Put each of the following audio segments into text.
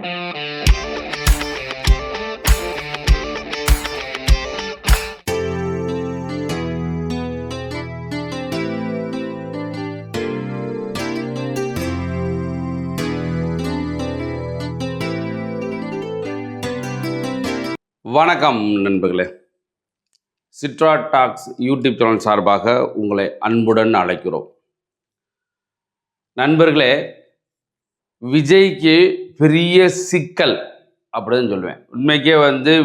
வணக்கம் நண்பர்களே. சிட்ரா tax YouTube channel சார்பாக உங்களை அன்புடன் அழைக்கிறோம். நண்பர்களே, விஜய்க்கு பெரிய சிக்கல் அப்படின்னு சொல்லுவேன். உண்மைக்கே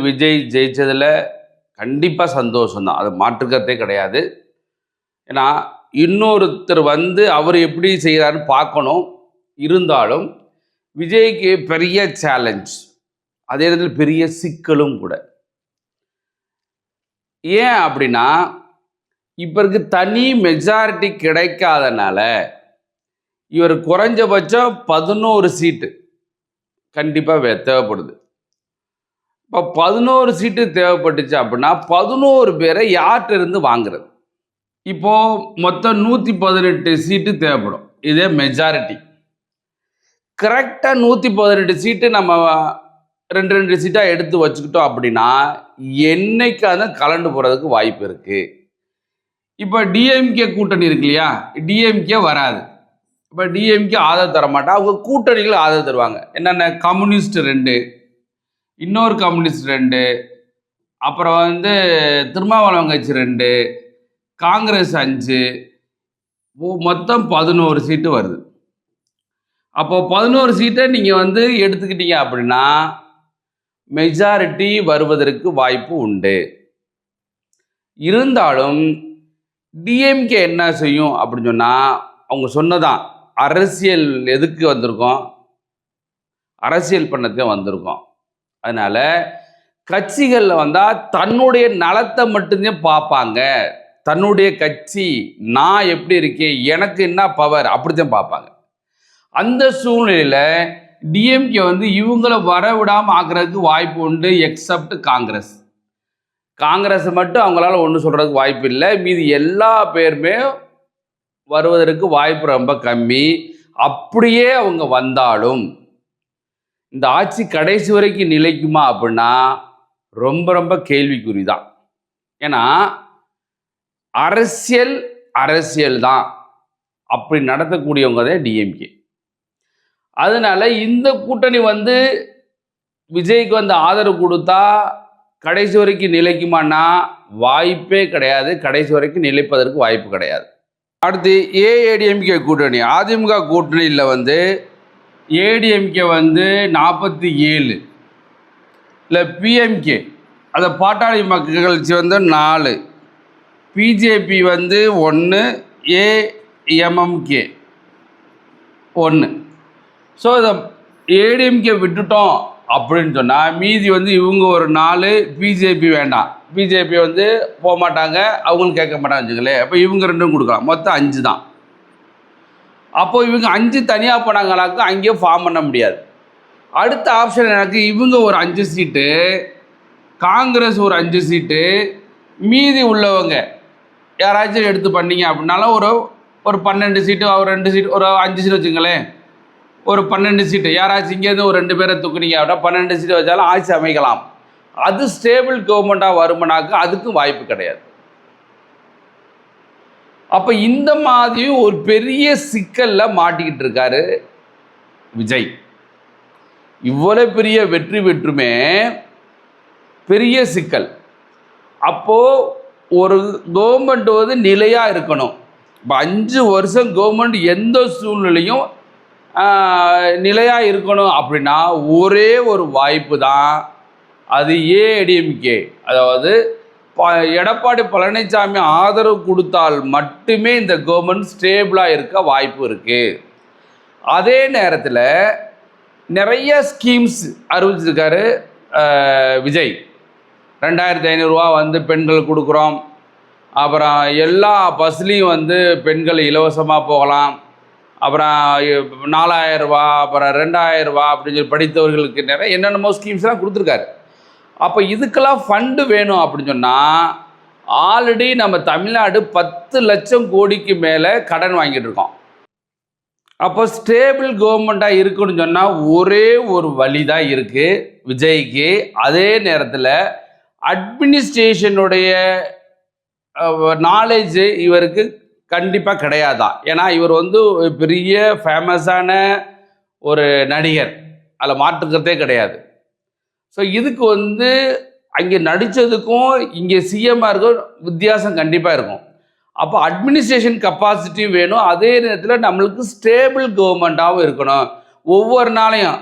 விஜய் ஜெயிச்சதில் கண்டிப்பாக சந்தோஷம்தான், அது மாற்றுக்கிறதே கிடையாது. ஏன்னா இன்னொருத்தர் அவர் எப்படி செய்கிறாருன்னு பார்க்கணும். இருந்தாலும் விஜய்க்கு பெரிய சேலஞ்ச், அதே நேரத்தில் பெரிய சிக்கலும் கூட. ஏன் அப்படின்னா, இப்போ இருக்க தனி மெஜாரிட்டி கிடைக்காதனால இவர் குறைஞ்சபட்சம் 11 சீட்டு கண்டிப்பாக தேவைப்படுது. இப்போ 11 சீட்டு தேவைப்பட்டுச்சு அப்படின்னா 11 பேரை யார்கிட்ட இருந்து வாங்குறது? இப்போ மொத்தம் 118 சீட்டு தேவைப்படும். இதே மெஜாரிட்டி. கரெக்டாக 118 சீட்டு நம்ம 2 சீட்டாக எடுத்து வச்சுக்கிட்டோம் அப்படின்னா என்னைக்காவது கலண்டு போகிறதுக்கு வாய்ப்பு இருக்குது. இப்போ டிஎம்கே கூட்டணி இருக்கு இல்லையா, டிஎம்கே வராது. இப்போ டிஎம்கே ஆதரவு தர மாட்டா, அவங்க கூட்டணிகள் ஆதரவு தருவாங்க. என்னென்ன? கம்யூனிஸ்ட் 2, இன்னொரு கம்யூனிஸ்ட் 2, அப்புறம் திருமாவளவன் கட்சி 2, காங்கிரஸ் 5, மொத்தம் 11 சீட்டு வருது. அப்போ 11 சீட்டை நீங்கள் எடுத்துக்கிட்டீங்க அப்படின்னா மெஜாரிட்டி வருவதற்கு வாய்ப்பு உண்டு. இருந்தாலும் டிஎம்கே என்ன செய்யும் அப்படின்னு சொன்னால், அவங்க சொன்னதான், அரசியல் எதுக்கு வந்திருக்கோம்? அரசியல் பண்ணதுக்கு வந்திருக்கோம். அதனால் கட்சிகளில் வந்தால் தன்னுடைய நலத்தை மட்டும்தான் பார்ப்பாங்க. தன்னுடைய கட்சி, நான் எப்படி இருக்கேன், எனக்கு என்ன பவர், அப்படித்தான் பார்ப்பாங்க. அந்த சூழ்நிலையில் டிஎம்கே இவங்களை வரவிடாமல் ஆக்குறதுக்கு வாய்ப்பு உண்டு. எக்ஸப்ட் காங்கிரஸ். காங்கிரஸ் மட்டும் அவங்களால ஒன்றும் சொல்கிறதுக்கு வாய்ப்பு இல்லை. மீதி எல்லா பேருமே வருவதற்கு வாய்ப்பு ரொம்ப கம்மி. அப்படியே அவங்க வந்தாலும் இந்த ஆட்சி கடைசி வரைக்கும் நிலைக்குமா அப்படின்னா ரொம்ப ரொம்ப கேள்விக்குறி தான். ஏன்னா அரசியல் தான். அப்படி நடத்தக்கூடியவங்க தான் டிஎம்கே. அதனால இந்த கூட்டணி விஜய்க்கு ஆதரவு கொடுத்தா கடைசி வரைக்கும் நிலைக்குமானா வாய்ப்பே கிடையாது. கடைசி வரைக்கும் நிலைப்பதற்கு வாய்ப்பு கிடையாது. அடுத்து ஏடிஎம்கே கூட்டணி. அதிமுக கூட்டணியில் ஏடிஎம்கே 47, இல்லை பிஎம்கே, அதை பாட்டாளி மக்கள் கட்சி 4, பிஜேபி 1, ஏஎம்எம்கே 1. ஸோ இதை ஏடிஎம்கே விட்டுட்டோம் அப்படின்னு சொன்னால் மீதி இவங்க ஒரு 4, பிஜேபி வேண்டாம், பிஜேபி போக மாட்டாங்க, அவங்களும் கேட்க மாட்டாங்க வச்சுங்களேன். அப்போ இவங்க 2 கொடுக்கலாம், மொத்தம் 5 தான். அப்போது இவங்க 5 தனியாக போனாங்களாக்கு அங்கேயே ஃபார்ம் பண்ண முடியாது. அடுத்த ஆப்ஷன் எனக்கு இவங்க ஒரு 5 சீட்டு, காங்கிரஸ் ஒரு 5 சீட்டு, மீதி உள்ளவங்க யாராச்சும் எடுத்து பண்ணிங்க அப்படின்னாலும் ஒரு 12 சீட்டு, ஒரு 2 சீட்டு, ஒரு 5 சீட்டு வச்சுங்களேன், ஒரு 12 சீட்டு. யாராச்சும் இங்கேருந்து ஒரு 2 பேரை தூக்குனீங்க அப்படின்னா 12 சீட்டு வச்சாலும் ஆட்சி அமைக்கலாம். அது ஸ்டேபிள் கவர்மெண்ட்டாக வருமானாக்கு அதுக்கும் வாய்ப்பு கிடையாது. அப்போ இந்த மாதிரி ஒரு பெரிய சிக்கலில் மாட்டிக்கிட்டு இருக்காரு விஜய். இவ்வளோ பெரிய வெற்றி பெற்றுமே பெரிய சிக்கல். அப்போது ஒரு கவர்மெண்ட் நிலையாக இருக்கணும். இப்போ 5 வருஷம் கவர்மெண்ட் எந்த சூழ்நிலையும் நிலையாக இருக்கணும் அப்படின்னா ஒரே ஒரு வாய்ப்பு தான், அது ஏடிஎம்கே. அதாவது எடப்பாடி பழனிசாமி ஆதரவு கொடுத்தால் மட்டுமே இந்த கவர்மெண்ட் ஸ்டேபிளாக இருக்க வாய்ப்பு இருக்குது. அதே நேரத்தில் நிறைய ஸ்கீம்ஸ் அறிவிச்சிருக்காரு விஜய். 2500 ரூபா பெண்கள் கொடுக்குறோம், அப்புறம் எல்லா பஸ்லேயும் பெண்கள் இலவசமாக போகலாம், அப்புறம் 4000 ரூபா, அப்புறம் 2000 ரூபா அப்படின்னு சொல்லி படித்தவர்களுக்கு நிறைய என்னென்னமோ ஸ்கீம்ஸ்லாம் கொடுத்துருக்காரு. அப்போ இதுக்கெல்லாம் ஃபண்டு வேணும் அப்படின்னு சொன்னால் ஆல்ரெடி நம்ம தமிழ்நாடு 10 லட்சம் கோடிக்கு மேலே கடன் வாங்கிட்டு இருக்கோம். அப்போ ஸ்டேபிள் கவர்மெண்ட்டாக இருக்குன்னு சொன்னால் ஒரே ஒரு வழி தான் இருக்குது விஜய்க்கு. அதே நேரத்தில் அட்மினிஸ்ட்ரேஷனுடைய நாலேஜ் இவருக்கு கண்டிப்பாக கிடையாதான். ஏன்னா இவர் வந்து பெரிய ஃபேமஸான ஒரு நடிகர், அதில் மாற்றுக்கிறதே கிடையாது. ஸோ இதுக்கு வந்து அங்கே நடித்ததுக்கும் இங்கே சிஎம்மாக இருக்கும் வித்தியாசம் கண்டிப்பாக இருக்கும். அப்போ அட்மினிஸ்ட்ரேஷன் கெப்பாசிட்டி வேணும், அதே நேரத்தில் நம்மளுக்கு ஸ்டேபிள் கவர்மெண்ட்டாகவும் இருக்கணும். ஒவ்வொரு நாளையும்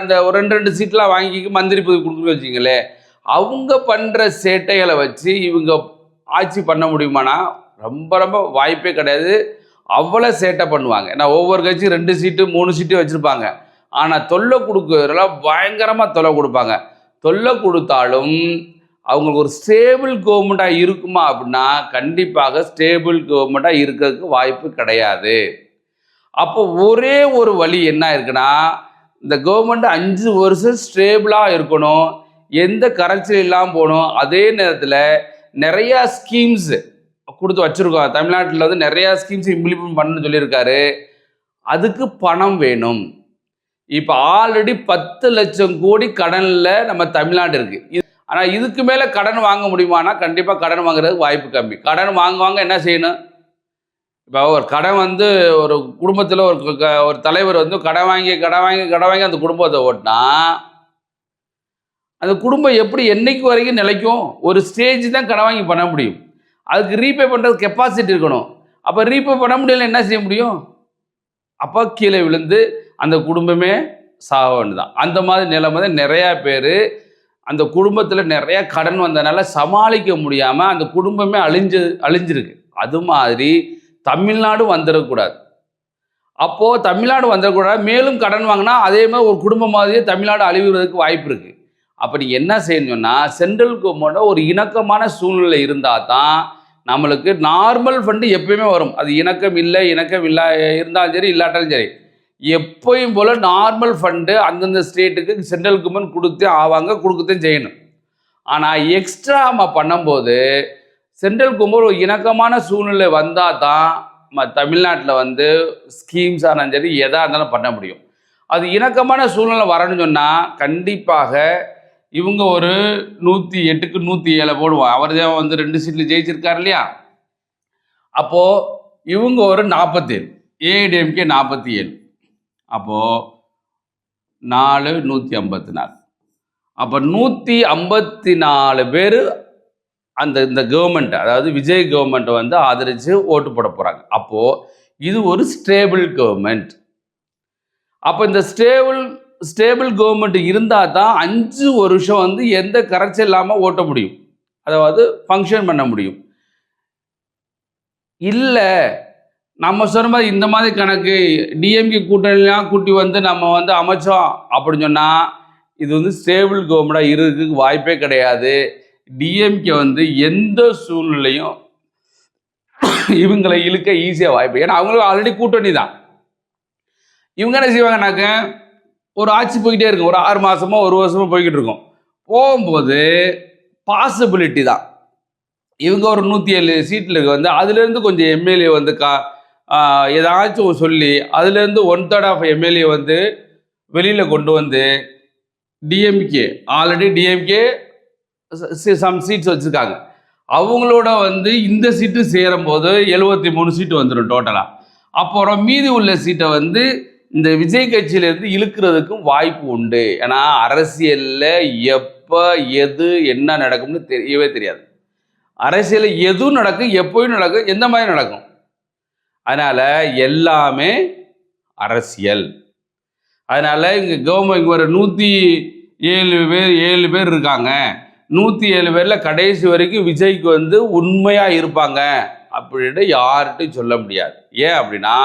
இந்த ஒரு 2 சீட்லாம் வாங்கி மந்திரி பதவி கொடுக்குன்னு வச்சிங்களே, அவங்க பண்ணுற சேட்டைகளை வச்சு இவங்க ஆட்சி பண்ண முடியுமானா ரொம்ப ரொம்ப வாய்ப்பே கிடையாது. அவ்வளோ சேட்டை பண்ணுவாங்க. ஏன்னா ஒவ்வொரு கட்சி 2 சீட்டு 3 சீட்டு வச்சுருப்பாங்க. ஆனால் தொல்லை கொடுக்குறதுலாம் பயங்கரமாக தொல்லை கொடுப்பாங்க. தொல்லை கொடுத்தாலும் அவங்களுக்கு ஒரு ஸ்டேபிள் கவர்மெண்ட்டாக இருக்குமா அப்படின்னா கண்டிப்பாக ஸ்டேபிள் கவர்மெண்ட்டாக இருக்கிறதுக்கு வாய்ப்பு கிடையாது. அப்போ ஒரே ஒரு வழி என்ன இருக்குன்னா, இந்த கவர்மெண்ட் 5 வருஷம் ஸ்டேபிளாக இருக்கணும், எந்த கரைச்சல் இல்லாமல் போகணும். அதே நேரத்தில் நிறையா ஸ்கீம்ஸ் கொடுத்து வச்சுருக்கோம். தமிழ்நாட்டில் வந்து நிறையா ஸ்கீம்ஸ் இம்ப்ளிமெண்ட் பண்ணணும்னு சொல்லியிருக்காரு. அதுக்கு பணம் வேணும். இப்போ ஆல்ரெடி 10 லட்சம் கோடி கடனில் நம்ம தமிழ்நாடு இருக்குது. ஆனால் இதுக்கு மேலே கடன் வாங்க முடியுமானா கண்டிப்பாக கடன் வாங்குறதுக்கு வாய்ப்பு கம்மி. கடன் வாங்குவாங்க என்ன செய்யணும்? இப்போ ஒரு கடன் வந்து ஒரு குடும்பத்தில் ஒரு தலைவர் வந்து கடன் வாங்கி அந்த குடும்பத்தை ஓட்டினா அந்த குடும்பம் எப்படி என்னைக்கு வரைக்கும் நிலைக்கும்? ஒரு ஸ்டேஜ் தான் கடன் வாங்கி பண்ண முடியும். அதுக்கு ரீபே பண்ணுறது கெப்பாசிட்டி இருக்கணும். அப்போ ரீபே பண்ண முடியல என்ன செய்ய முடியும்? அப்போ கீழே விழுந்து அந்த குடும்பமே சாக வேண்டியதான். அந்த மாதிரி நிலைமை தான் நிறையா பேர் அந்த குடும்பத்தில் நிறையா கடன் வந்ததுனால சமாளிக்க முடியாமல் அந்த குடும்பமே அழிஞ்சிருக்கு. அது மாதிரி தமிழ்நாடு வந்துடக்கூடாது. அப்போது தமிழ்நாடு வந்துடக்கூடாது. மேலும் கடன் வாங்கினா அதே மாதிரி ஒரு குடும்பம் மாதிரியே தமிழ்நாடு அழிவுறதுக்கு வாய்ப்பு இருக்குது. அப்போ நீங்கள் என்ன செய்யணும்னா சென்ட்ரல் கவர்மெண்ட்டோட ஒரு இணக்கமான சூழ்நிலை இருந்தால் தான் நம்மளுக்கு நார்மல் ஃபண்டு எப்பயுமே வரும். அது இணக்கம் இல்லை இருந்தாலும் சரி இல்லாட்டாலும் சரி, எப்பயும் போல் நார்மல் ஃபண்டு அந்தந்த ஸ்டேட்டுக்கு சென்ட்ரல் கவர்மெண்ட் கொடுக்கத்தான் செய்யணும். ஆனால் எக்ஸ்ட்ரா நம்ம பண்ணும்போது சென்ட்ரல் கவர்மெண்ட் ஒரு இணக்கமான சூழ்நிலை வந்தால் தான் நம்ம தமிழ்நாட்டில் வந்து ஸ்கீம்ஸாக இருந்தாலும் சரி எதாக இருந்தாலும் பண்ண முடியும். அது இணக்கமான சூழ்நிலை வரணும்னு சொன்னால் கண்டிப்பாக இவங்க ஒரு 108க்கு 107 போடுவான். அவர் தான் வந்து 2 சீட்டில் ஜெயிச்சிருக்காரு இல்லையா? அப்போது இவங்க ஒரு 47, ஏஐடிஎம்கே 47, அப்போது 4 154, அப்போ 154 பேர் இந்த கவர்மெண்ட், அதாவது விஜய் கவர்மெண்ட்டை வந்து ஆதரித்து ஓட்டு போட போகிறாங்க. அப்போது இது ஒரு ஸ்டேபிள் கவர்மெண்ட். அப்போ இந்த ஸ்டேபிள் கவர்மெண்ட் இருந்தால் தான் 5 வருஷம் வந்து எந்த கரைச்சல் இல்லாமல் ஓட்ட முடியும், அதாவது ஃபங்க்ஷன் பண்ண முடியும். இல்லை நம்ம சொன்ன மாதிரி இந்த மாதிரி கணக்கு டிஎம்கே கூட்டணிலாம் கூட்டி வந்து நம்ம வந்து அமைச்சோம் அப்படின்னு சொன்னால் இது வந்து ஸ்டேபிள் கவர்மெண்ட்டாக இருக்கிறதுக்கு வாய்ப்பே கிடையாது. டிஎம்கே வந்து எந்த சூழ்நிலையும் இவங்களை இழுக்க ஈஸியாக வாய்ப்பு. ஏன்னா அவங்களுக்கு ஆல்ரெடி கூட்டணி தான். இவங்க என்ன செய்வாங்கன்னாக்க ஒரு ஆட்சி போய்கிட்டே இருக்கும், ஒரு 6 மாதமோ 1 வருஷமோ போய்கிட்டு இருக்கும். போகும்போது பாசிபிலிட்டி தான் இவங்க ஒரு 107 சீட்டில் வந்து அதுலேருந்து கொஞ்சம் எம்எல்ஏ வந்து ஏதாச்சும் சொல்லி அதுலேருந்து 1/3 ஆஃப் எம்எல்ஏ வந்து வெளியில் கொண்டு வந்து டிஎம்கே ஆல்ரெடி சம் சீட்ஸ் வச்சுருக்காங்க, அவங்களோட வந்து இந்த சீட்டு சேரும்போது 73 சீட்டு வந்துடும் டோட்டலாக. அப்புறம் மீதி உள்ள சீட்டை வந்து இந்த விஜய் கட்சியிலேருந்து இழுக்கிறதுக்கும் வாய்ப்பு உண்டு. ஏன்னா அரசியலில் எப்போ எது என்ன நடக்கும்னு தெரியவே தெரியாது. அரசியலில் எதுவும் நடக்கும், எப்போயும் நடக்கும், எந்த மாதிரி நடக்கும். அதனால் எல்லாமே அரசியல். அதனால் இங்கே கவர்மெண்ட் ஒரு 107 பேர் இருக்காங்க. 107 பேரில் கடைசி வரைக்கும் விஜய்க்கு வந்து உண்மையாக இருப்பாங்க அப்படின்ட்டு யார்கிட்டையும் சொல்ல முடியாது. ஏன் அப்படின்னா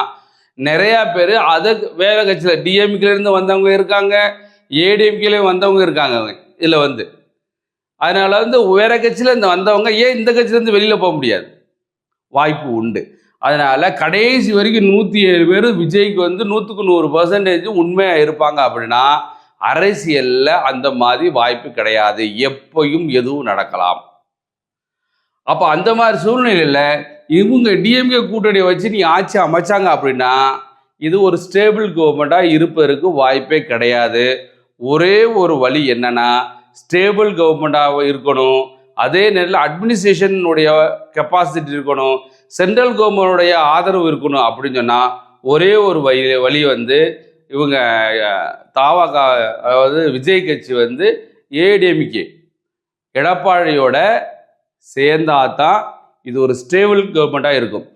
நிறையா பேர் அதை வேறு கட்சியில் டிஎம்கேலேருந்து வந்தவங்க இருக்காங்க, ஏடிஎம்கேலேயும் வந்தவங்க இருக்காங்க இதில் வந்து. அதனால் வந்து வேறு கட்சியில் இந்த வந்தவங்க ஏன் இந்த கட்சியிலேருந்து வெளியில் போக முடியாது, வாய்ப்பு உண்டு. அதனால் கடைசி வரைக்கும் 107 பேர் விஜய்க்கு வந்து 100க்கு 100% உண்மையாக இருப்பாங்க அப்படின்னா அரசியலில் அந்த மாதிரி வாய்ப்பு கிடையாது. எப்பயும் எதுவும் நடக்கலாம். அப்போ அந்த மாதிரி சூழ்நிலையில் இவங்க டிஎம்கே கூட்டணியை வச்சு நீ ஆட்சி அமைச்சாங்க அப்படின்னா இது ஒரு ஸ்டேபிள் கவர்மெண்ட்டாக இருப்பதற்கு வாய்ப்பே கிடையாது. ஒரே ஒரு வழி என்னன்னா, ஸ்டேபிள் கவர்மெண்ட்டாக இருக்கணும், அதே நேரத்தில் அட்மினிஸ்ட்ரேஷனுடைய கெப்பாசிட்டி இருக்கணும், சென்ட்ரல் கவர்மெண்டுடைய ஆதரவு இருக்கணும். அப்படின்னு சொன்னால் ஒரே ஒரு வழி வந்து இவங்க தாவகா, அதாவது விஜய் கட்சி வந்து ஏடிஎம்கே எடப்பாடியோட சேர்ந்தாதான் இது ஒரு ஸ்டேபிள் கவர்மெண்ட்டாக இருக்கும்.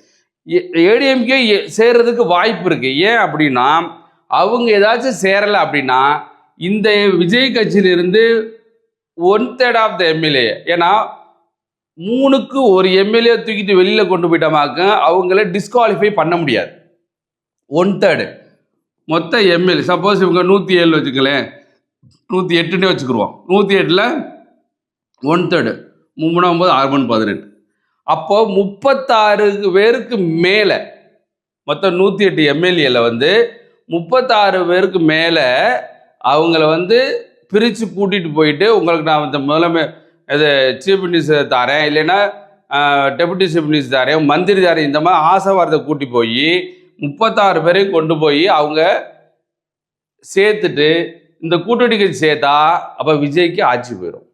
ஏடிஎம்கே சேர்றதுக்கு வாய்ப்பு இருக்கு. ஏன் அப்படின்னா, அவங்க ஏதாச்சும் சேரலை அப்படின்னா இந்த விஜய் கட்சியிலிருந்து 1/3 ஆஃப் த எம்எல்ஏ, ஏன்னா 3க்கு 1 எம்எல்ஏ தூக்கிட்டு வெளியில் கொண்டு போயிட்டோமாக்க அவங்கள டிஸ்குவாலிஃபை பண்ண முடியாது. 1/3 மொத்த எம்எல்ஏ, சப்போஸ் இவங்க 107 வச்சுக்கலேன், 108ன்னு வச்சுக்கிடுவோம். 108ல் 1/3 3 9 6 18. அப்போ 36 பேருக்கு மேலே, மொத்தம் 108 எம்எல்ஏல வந்து 36 பேருக்கு மேலே அவங்கள வந்து பிரித்து கூட்டிகிட்டு போயிட்டு, உங்களுக்கு நான் இந்த முதலமை இது சீஃப் மினிஸ்டர் தரேன், இல்லைன்னா டெபுட்டி சீஃப் மினிஸ்டர் தரேன், மந்திரி தரேன், இந்த மாதிரி ஆசை வார்த்தை கூட்டி போய் 36 பேரையும் கொண்டு போய் அவங்க சேர்த்துட்டு இந்த கூட்டணி கட்சி சேர்த்தா அப்போ விஜய்க்கு ஆட்சி போயிடும்.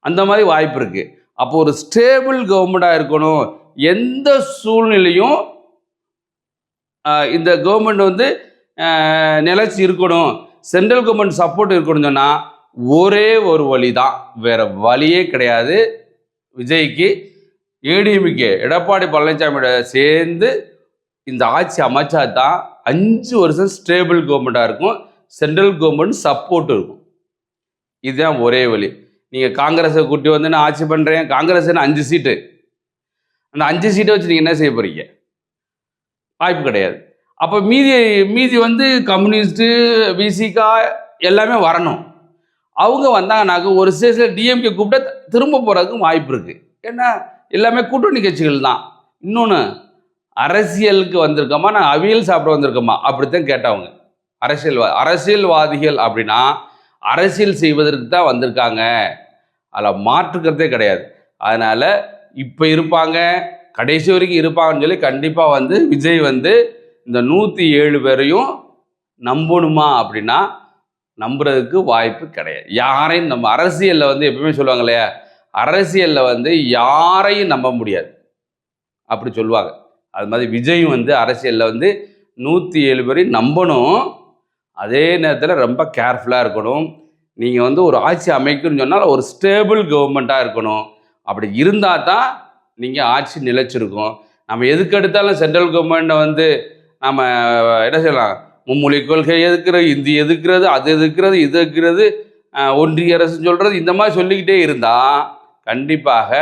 அந்த மாதிரி வாய்ப்பு இருக்கு. அப்போ ஒரு ஸ்டேபிள் கவர்மெண்ட்டாக இருக்கணும். எந்த சூழ்நிலையும் இந்த கவர்மெண்ட் வந்து நிலைச்சி இருக்கணும், சென்ட்ரல் கவர்மெண்ட் சப்போர்ட் இருக்கணும்னு சொன்னால் ஒரே ஒரு வழி தான், வேற வழியே கிடையாது. விஜய்க்கு ஏடிஎம்கே எடப்பாடி பழனிசாமியோட சேர்ந்து இந்த ஆட்சி அமைச்சா தான் 5 வருஷம் ஸ்டேபிள் கவர்மெண்ட்டாக இருக்கும், சென்ட்ரல் கவர்மெண்ட் சப்போர்ட் இருக்கும். இதுதான் ஒரே வழி. நீங்கள் காங்கிரஸை கூட்டி வந்து நான் ஆட்சி பண்ணுறேன், காங்கிரஸ் 5 சீட்டு, அந்த 5 சீட்டை வச்சு நீங்கள் என்ன செய்ய போகிறீங்க? வாய்ப்பு கிடையாது. அப்போ மீதி வந்து கம்யூனிஸ்ட்டு, விசிகா எல்லாமே வரணும். அவங்க வந்தாங்கனாக்க ஒரு ஸ்டேஜில் டிஎம்கே கூப்பிட்டு திரும்ப போகிறதுக்கும் வாய்ப்பு இருக்குது. ஏன்னா எல்லாமே கூட்டணி கட்சிகள் தான். இன்னொன்று, அரசியலுக்கு வந்திருக்கோமா, நான் அவியல் சாப்பிட வந்திருக்கோமா அப்படித்தான் கேட்டவங்க. அரசியல்வாதிகள் அப்படின்னா அரசியல் செய்வதற்கு தான் வந்திருக்காங்க, அதில் மாற்றுக்கிறதே கிடையாது. அதனால் இப்போ இருப்பாங்க, கடைசி வரைக்கும் இருப்பாங்கன்னு சொல்லி கண்டிப்பாக வந்து விஜய் வந்து இந்த 107 பேரையும் நம்பணுமா அப்படின்னா நம்புறதுக்கு வாய்ப்பு கிடையாது. யாரையும் நம்ம அரசியலில் வந்து எப்பவுமே சொல்லுவாங்க இல்லையா, அரசியலில் வந்து யாரையும் நம்ப முடியாது அப்படி சொல்லுவாங்க. அது மாதிரி விஜயும் வந்து அரசியலில் வந்து 107 பேரையும் நம்பணும். அதே நேரத்தில் ரொம்ப கேர்ஃபுல்லாக இருக்கணும். நீங்கள் வந்து ஒரு ஆட்சி அமைக்கணும்னு சொன்னால் ஒரு ஸ்டேபிள் கவர்மெண்ட்டாக இருக்கணும். அப்படி இருந்தால் தான் நீங்கள் ஆட்சி நிலைச்சிருக்கும். நம்ம எதுக்கு எடுத்தாலும் சென்ட்ரல் கவர்மெண்ட்டை வந்து நம்ம என்ன செய்யலாம், மும்மொழி கொள்கை எதுக்குறது, இந்தி எதுக்குறது, அது எதுக்குறது, இது எதுக்குறது, ஒன்றிய அரசு சொல்கிறது, இந்த மாதிரி சொல்லிக்கிட்டே இருந்தால் கண்டிப்பாக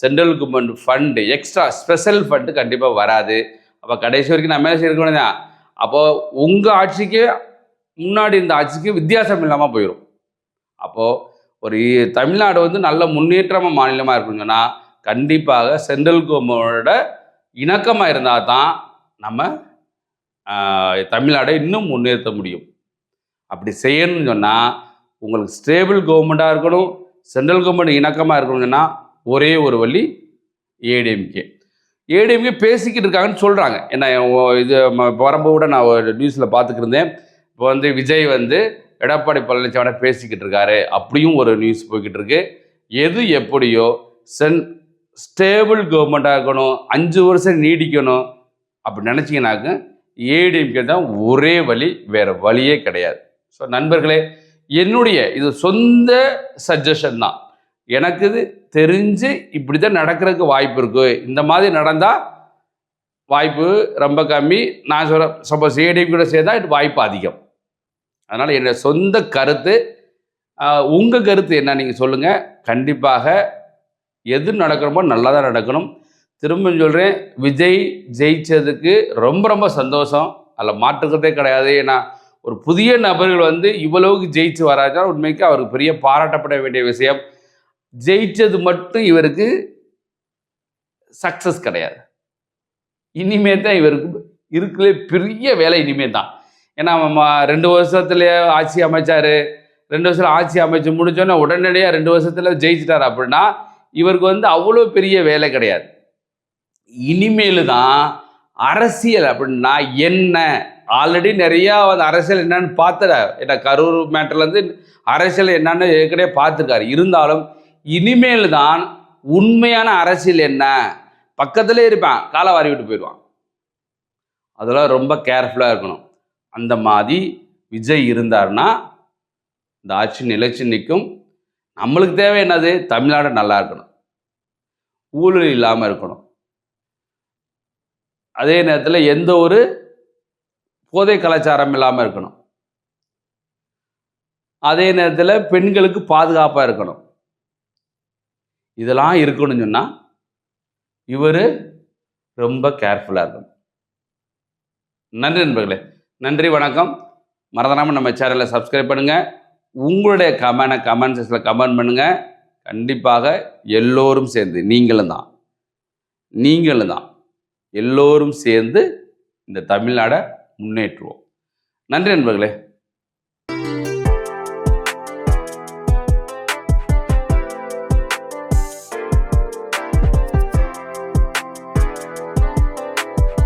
central government fund, extra special fund கண்டிப்பாக வராது. அப்போ கடைசி வரைக்கும் நம்ம என்ன செய்யணும் தான், அப்போது உங்கள் ஆட்சிக்கு முன்னாடி இந்த ஆட்சிக்கு வித்தியாசம் இல்லாமல் போயிடும். அப்போது ஒரு தமிழ்நாடு வந்து நல்ல முன்னேற்றமாக மாநிலமாக இருக்குன்னு சொன்னால் கண்டிப்பாக சென்ட்ரல் கவர்மெண்டோட இணக்கமாக இருந்தால் தான் நம்ம தமிழ்நாடை இன்னும் முன்னேற்ற முடியும். அப்படி செய்யணும்னு சொன்னால் உங்களுக்கு ஸ்டேபிள் கவர்மெண்ட்டாக இருக்கணும், சென்ட்ரல் கவர்மெண்ட் இணக்கமாக இருக்கணும்னு சொன்னால் ஒரே ஒரு வழி ஏடிஎம்கே பேசிக்கிட்டு இருக்காங்கன்னு சொல்கிறாங்க. ஏன்னா இது வரும்போது கூட நான் ஒரு நியூஸில் பார்த்துக்கிட்டு இருந்தேன். இப்போ வந்து விஜய் வந்து எடப்பாடி பழனிசாமியோட பேசிக்கிட்டு இருக்காரு, அப்படியும் ஒரு நியூஸ் போய்கிட்டு இருக்கு. எது எப்படியோ ஸ்டேபிள் கவர்மெண்ட்டாக இருக்கணும், 5 வருஷம் நீடிக்கணும் அப்படி நினச்சிங்கனாக்க ஏடிஎம்கே தான் ஒரே வழி, வேறு வழியே கிடையாது. ஸோ நண்பர்களே, என்னுடைய இது சொந்த சஜஷன் தான். எனக்கு இது தெரிஞ்சு இப்படி தான் நடக்கிறதுக்கு வாய்ப்பு இருக்குது. இந்த மாதிரி நடந்தால் வாய்ப்பு ரொம்ப கம்மி. நான் சொல்கிறேன், சப்போஸ் ஏடிஎம் கூட சேர்ந்தால் இது வாய்ப்பு அதிகம். அதனால் என்னுடைய சொந்த கருத்து. உங்கள் கருத்து என்ன நீங்கள் சொல்லுங்கள். கண்டிப்பாக எது நடக்கணுமோ நல்லா தான் நடக்கணும். திரும்ப சொல்கிறேன், விஜய் ஜெயித்ததுக்கு ரொம்ப ரொம்ப சந்தோஷம், அதில் மாற்றுக்கிறதே கிடையாது. ஏன்னா ஒரு புதிய நபர்கள் வந்து இவ்வளவுக்கு ஜெயிச்சு வராதுன்னா உண்மைக்கு அவருக்கு பெரிய பாராட்டப்பட வேண்டிய விஷயம். ஜெயிச்சது மட்டும் இவருக்கு சக்ஸஸ் கிடையாது. இனிமே தான் இவருக்கு இருக்கிற பெரிய வேலை இனிமே தான். ஏன்னா 2 வருஷத்துலேயே ஆட்சி அமைச்சார், 2 வருஷம் ஆட்சி அமைச்சு முடிச்சோன்னே உடனடியாக 2 வருஷத்தில் ஜெயிச்சிட்டார். அப்படின்னா இவருக்கு வந்து அவ்வளோ பெரிய வேலை கிடையாது. இனிமேல் தான் அரசியல் அப்படின்னா என்ன, ஆல்ரெடி நிறையா வந்து அரசியல் என்னன்னு பார்த்துட்டார். ஏன்னா கரூர் மேட்டர்லேருந்து அரசியல் என்னன்னு ஏற்கனவே பார்த்துருக்காரு. இருந்தாலும் இனிமேல் தான் உண்மையான அரசியல் என்ன, பக்கத்திலே இருப்பான், காலை வாரி விட்டு போயிடுவான். அதெல்லாம் ரொம்ப கேர்ஃபுல்லாக இருக்கணும். அந்த மாதிரி விஜய் இருந்தார்னா இந்த ஆட்சி நிலைச்சு நிற்கும். நம்மளுக்கு தேவை என்னது, தமிழ்நாடு நல்லா இருக்கணும், ஊழல் இல்லாமல் இருக்கணும், அதே நேரத்தில் எந்த ஒரு போதை கலாச்சாரம் இல்லாமல் இருக்கணும், அதே நேரத்தில் பெண்களுக்கு பாதுகாப்பாக இருக்கணும். இதெல்லாம் இருக்கணும்னு சொன்னால் இவர் ரொம்ப கேர்ஃபுல்லாக இருக்கணும். நன்றி நண்பர்களே, நன்றி, வணக்கம். மறந்துடாமல் நம்ம சேனலை சப்ஸ்கிரைப் பண்ணுங்கள். உங்களுடைய கமெண்ட் செக்ஷனில் கமெண்ட் பண்ணுங்கள். கண்டிப்பாக எல்லோரும் சேர்ந்து, நீங்களும் தான் எல்லோரும் சேர்ந்து இந்த தமிழ்நாடை முன்னேற்றுவோம். நன்றி நண்பர்களே.